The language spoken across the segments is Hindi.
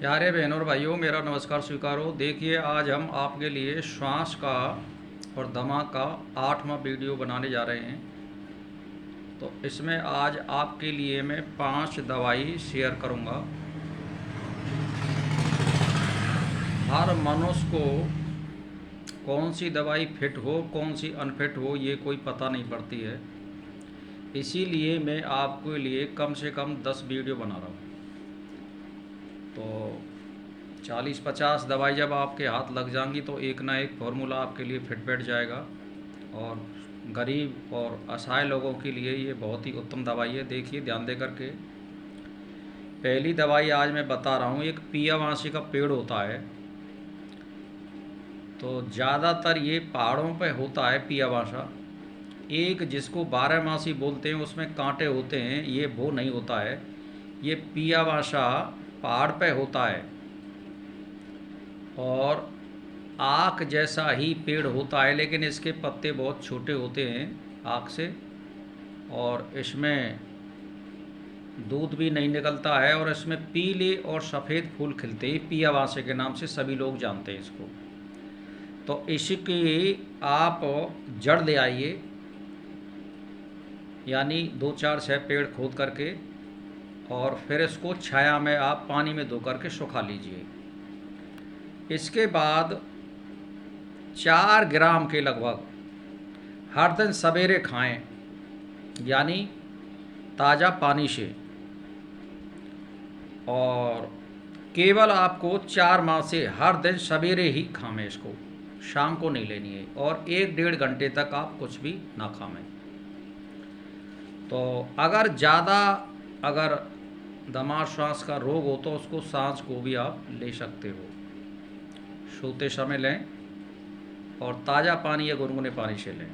प्यारे बहनों और भाइयों, मेरा नमस्कार स्वीकारो। देखिए, आज हम आपके लिए श्वास का और दमा का 8वां वीडियो बनाने जा रहे हैं। तो इसमें आज आपके लिए मैं 5 दवाई शेयर करूंगा। हर मनुष्य को कौन सी दवाई फिट हो, कौन सी अनफिट हो, ये कोई पता नहीं पड़ती है। इसीलिए मैं आपके लिए कम से कम 10 वीडियो बना रहा हूँ। तो 40-50 दवाई जब आपके हाथ लग जाएंगी तो एक ना एक फार्मूला आपके लिए फिट बैठ जाएगा। और गरीब और असहाय लोगों के लिए ये बहुत ही उत्तम दवाई है। देखिए ध्यान दे करके। पहली दवाई आज मैं बता रहा हूँ, एक पियावासी का पेड़ होता है। तो ज़्यादातर ये पहाड़ों पे होता है पियावासा। एक जिसको 12 मासी बोलते हैं, उसमें कांटे होते हैं, ये वो नहीं होता है। ये पियावासा पहाड़ पे होता है और आक जैसा ही पेड़ होता है, लेकिन इसके पत्ते बहुत छोटे होते हैं आक से। और इसमें दूध भी नहीं निकलता है और इसमें पीले और सफ़ेद फूल खिलते हैं। पियावासे के नाम से सभी लोग जानते हैं इसको। तो इसकी आप जड़ ले आइए, यानी 2-4-6 पेड़ खोद करके, और फिर इसको छाया में आप पानी में धो करके सुखा लीजिए। इसके बाद 4 ग्राम के लगभग हर दिन सवेरे खाएं, यानी ताज़ा पानी से। और केवल आपको 4 माह से हर दिन सवेरे ही खाएं इसको, शाम को नहीं लेनी है। और 1-1.5 घंटे तक आप कुछ भी ना खाएं। तो अगर दमा श्वास का रोग हो तो उसको सांस को भी आप ले सकते हो। सोते समय लें और ताज़ा पानी या गुनगुने पानी से लें।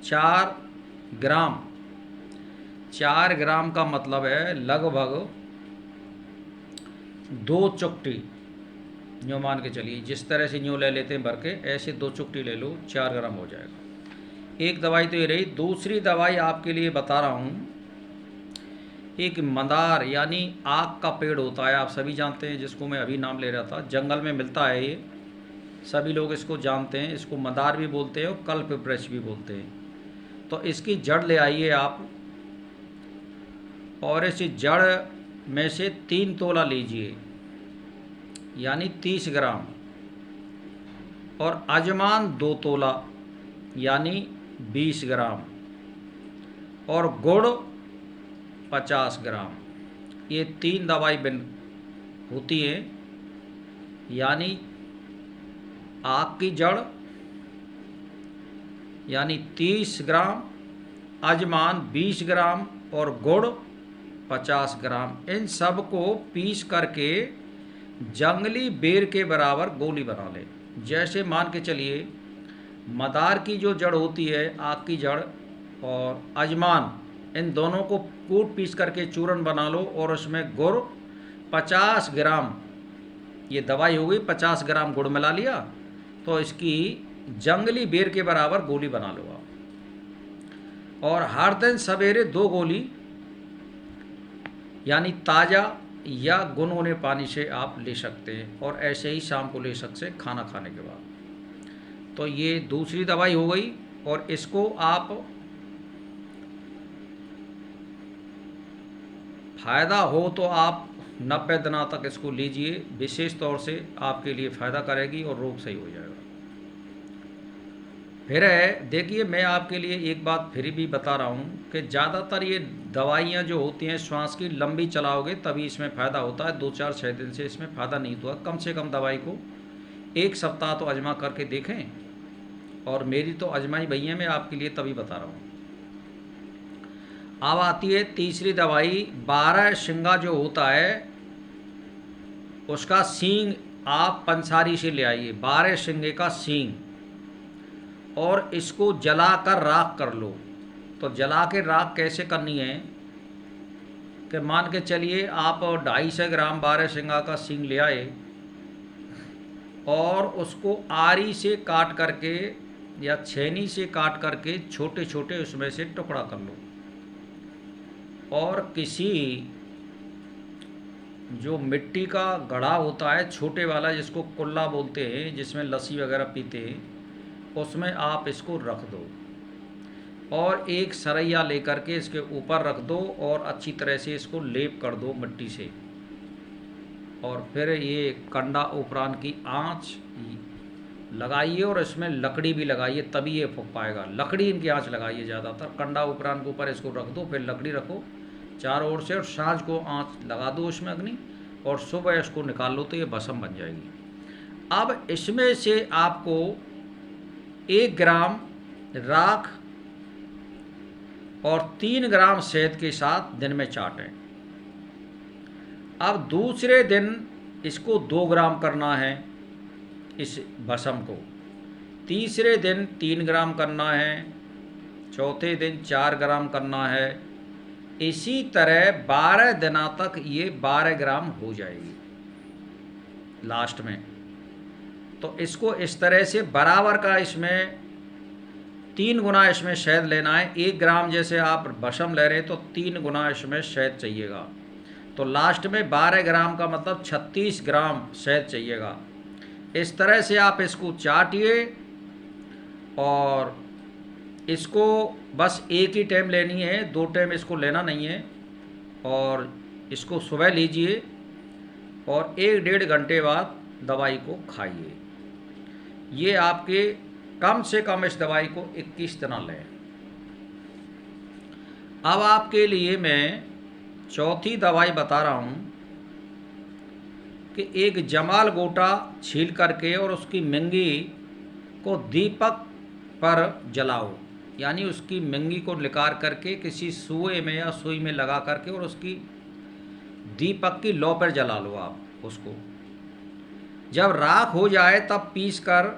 4 ग्राम 4 ग्राम का मतलब है लगभग 2 चुटकी। यूँ मान के चलिए, जिस तरह से यूँ ले लेते हैं भर के, ऐसे 2 चुटकी ले लो, 4 ग्राम हो जाएगा। एक दवाई तो ये रही। दूसरी दवाई आपके लिए बता रहा हूँ, एक मंदार यानी आक का पेड़ होता है, आप सभी जानते हैं, जिसको मैं अभी नाम ले रहा था। जंगल में मिलता है ये, सभी लोग इसको जानते हैं। इसको मंदार भी बोलते हैं और कल्प वृक्ष भी बोलते हैं। तो इसकी जड़ ले आइए आप, और इस जड़ में से 3 तोला लीजिए, यानी 30 ग्राम। और अजमान 2 तोला, यानी 20 ग्राम। और गुड़ 50 ग्राम। ये 3 दवाई बन होती है, यानी आक की जड़ यानी 30 ग्राम, अजमान 20 ग्राम और गुड़ 50 ग्राम। इन सब को पीस करके जंगली बेर के बराबर गोली बना लें। जैसे मान के चलिए, मदार की जो जड़ होती है, आक की जड़ और अजमान, इन दोनों को कूट पीस करके चूरन बना लो, और उसमें गुड़ 50 ग्राम, ये दवाई हो गई। 50 ग्राम गुड़ मिला लिया तो इसकी जंगली बेर के बराबर गोली बना लो आप। और हर दिन सवेरे 2 गोली, यानी ताज़ा या गुनगुने पानी से आप ले सकते हैं, और ऐसे ही शाम को ले सकते हैं खाना खाने के बाद। तो ये दूसरी दवाई हो गई। और इसको आप फ़ायदा हो तो आप 90 दिनों तक इसको लीजिए। विशेष तौर से आपके लिए फ़ायदा करेगी और रोग सही हो जाएगा। फिर है, देखिए मैं आपके लिए एक बात फिर भी बता रहा हूँ कि ज़्यादातर ये दवाइयाँ जो होती हैं श्वास की, लंबी चलाओगे तभी इसमें फ़ायदा होता है। 2-4-6 दिन से इसमें फ़ायदा नहीं हुआ। कम से कम दवाई को 1 सप्ताह तो आजमा करके देखें। और मेरी तो आजमाई भैया, मैं आपके लिए तभी बता रहा हूँ। अब आती है तीसरी दवाई। 12 सिंगा जो होता है, उसका सींग आप पंसारी से ले आइए, 12 सिंगे का सींग, और इसको जलाकर राख कर लो। तो जला के राख कैसे करनी है कि मान के चलिए आप 250 ग्राम 12 सिंगा का सींग ले आए, और उसको आरी से काट करके या छेनी से काट करके छोटे छोटे उसमें से टुकड़ा कर लो, और किसी जो मिट्टी का घड़ा होता है छोटे वाला, जिसको कुल्ला बोलते हैं, जिसमें लस्सी वगैरह पीते हैं, उसमें आप इसको रख दो और एक सरैया लेकर के इसके ऊपर रख दो और अच्छी तरह से इसको लेप कर दो मिट्टी से। और फिर ये कंडा उपरांत की आँच लगाइए और इसमें लकड़ी भी लगाइए, तभी ये फूक पाएगा। लकड़ी इनकी आँच लगाइए ज़्यादातर, कंडा उपरांत के ऊपर इसको रख दो, फिर लकड़ी रखो चारों ओर से और सांझ को आँच लगा दो इसमें अग्नि, और सुबह इसको निकाल लो तो ये भस्म बन जाएगी। अब इसमें से आपको 1 ग्राम राख और 3 ग्राम शहद के साथ दिन में चाटें। अब दूसरे दिन इसको 2 ग्राम करना है इस भस्म को, तीसरे दिन 3 ग्राम करना है, चौथे दिन 4 ग्राम करना है। इसी तरह 12 दिनों तक ये 12 ग्राम हो जाएगी लास्ट में। तो इसको इस तरह से बराबर का इसमें 3 गुना इसमें शहद लेना है। 1 ग्राम जैसे आप भस्म ले रहे हैं तो 3 गुना इसमें शहद चाहिएगा। तो लास्ट में 12 ग्राम का मतलब 36 ग्राम शहद चाहिएगा। इस तरह से आप इसको चाटिए और इसको बस एक ही टाइम लेनी है, 2 टाइम इसको लेना नहीं है। और इसको सुबह लीजिए और 1-1.5 घंटे बाद दवाई को खाइए। ये आपके कम से कम इस दवाई को 21 दिन लें। अब आपके लिए मैं चौथी दवाई बता रहा हूँ कि एक जमाल गोटा छील करके और उसकी मिंगी को दीपक पर जलाओ, यानी उसकी मिंगी को निकाल करके किसी सुए में या सुई में लगा करके और उसकी दीपक की लौ पर जला लो आप उसको। जब राख हो जाए तब पीस कर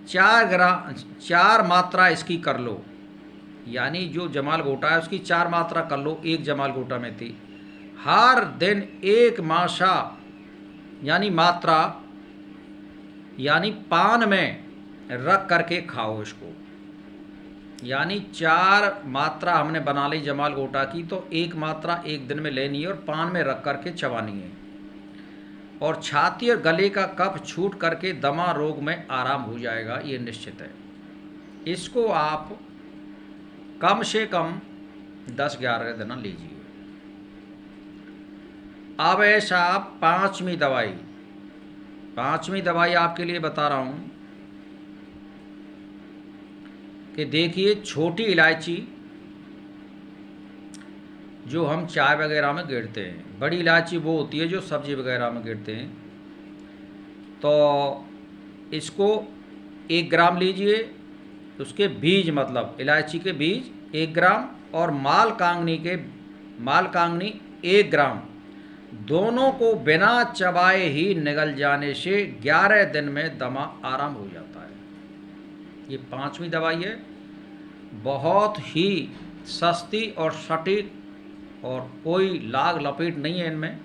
4 मात्रा इसकी कर लो, यानी जो जमाल गोटा है उसकी 4 मात्रा कर लो, 1 जमाल गोटा में थी। हर दिन 1 माशा यानी मात्रा यानी पान में रख करके खाओ इसको। यानी 4 मात्रा हमने बना ली जमाल गोटा की, तो 1 मात्रा 1 दिन में लेनी है और पान में रख करके चबानी है। और छाती और गले का कफ छूट करके दमा रोग में आराम हो जाएगा, ये निश्चित है। इसको आप कम से कम 10-11 दिन लीजिए। अब ऐसा पांचवी दवाई आपके लिए बता रहा हूँ कि देखिए, छोटी इलायची जो हम चाय वगैरह में गिरते हैं, बड़ी इलायची वो होती है जो सब्जी वगैरह में गिरते हैं। तो इसको 1 ग्राम लीजिए, उसके बीज मतलब इलायची के बीज 1 ग्राम और माल कांगनी 1 ग्राम, दोनों को बिना चबाए ही निगल जाने से 11 दिन में दमा आराम हो जाता है। ये पांचवी दवाई है, बहुत ही सस्ती और सटीक और कोई लाग लपेट नहीं है इनमें।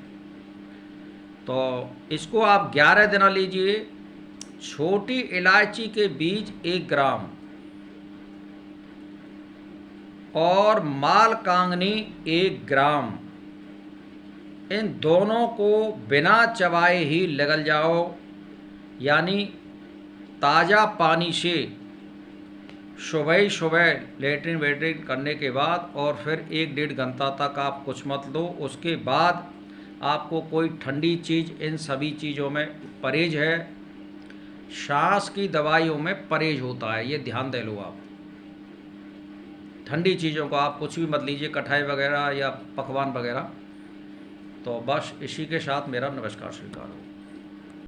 तो इसको आप 11 दिन लीजिए। छोटी इलायची के बीज 1 ग्राम और माल कांगनी 1 ग्राम, इन दोनों को बिना चबाए ही निगल जाओ, यानी ताज़ा पानी से सुबह लेटरिन वेटरिन करने के बाद और फिर 1-1.5 घंटा तक आप कुछ मत लो। उसके बाद आपको कोई ठंडी चीज़, इन सभी चीज़ों में परहेज है। सांस की दवाइयों में परहेज होता है, ये ध्यान दे लो आप। ठंडी चीज़ों को आप कुछ भी मत लीजिए, कठाई वगैरह या पकवान वगैरह। तो बस इसी के साथ मेरा नमस्कार स्वीकार हो।